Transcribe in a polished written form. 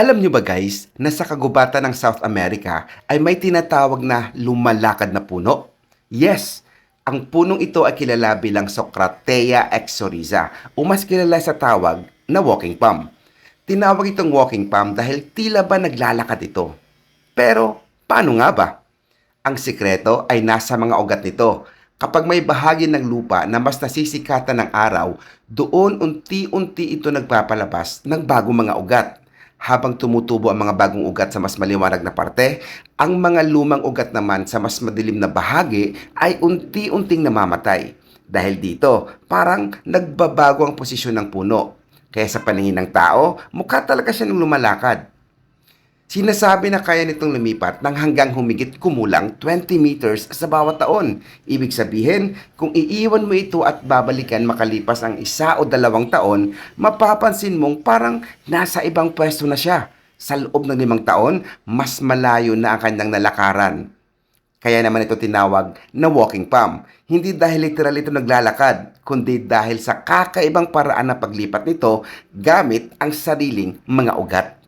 Alam nyo ba guys, na sa kagubatan ng South America ay may tinatawag na lumalakad na puno? Yes, ang punong ito ay kilala bilang Socratea exoriza o mas kilala sa tawag na walking palm. Tinawag itong walking palm dahil tila ba naglalakad ito. Pero paano nga ba? Ang sikreto ay nasa mga ugat nito. Kapag may bahagi ng lupa na mas nasisikatan ng araw, doon unti-unti ito nagpapalabas ng bagong mga ugat. Habang tumutubo ang mga bagong ugat sa mas maliwanag na parte, ang mga lumang ugat naman sa mas madilim na bahagi ay unti-unting namamatay. Dahil dito, parang nagbabago ang posisyon ng puno. Kaya sa paningin ng tao, mukha talaga siya ng lumalakad. Sinasabi na kaya nitong lumipat ng hanggang humigit kumulang 20 meters sa bawat taon. Ibig sabihin, kung iiwan mo ito at babalikan makalipas ang 1 o 2 taon, mapapansin mong parang nasa ibang pwesto na siya. Sa loob ng 5 taon, mas malayo na ang kanyang nalakaran. Kaya naman ito tinawag na walking palm. Hindi dahil literal ito naglalakad, kundi dahil sa kakaibang paraan na paglipat nito gamit ang sariling mga ugat.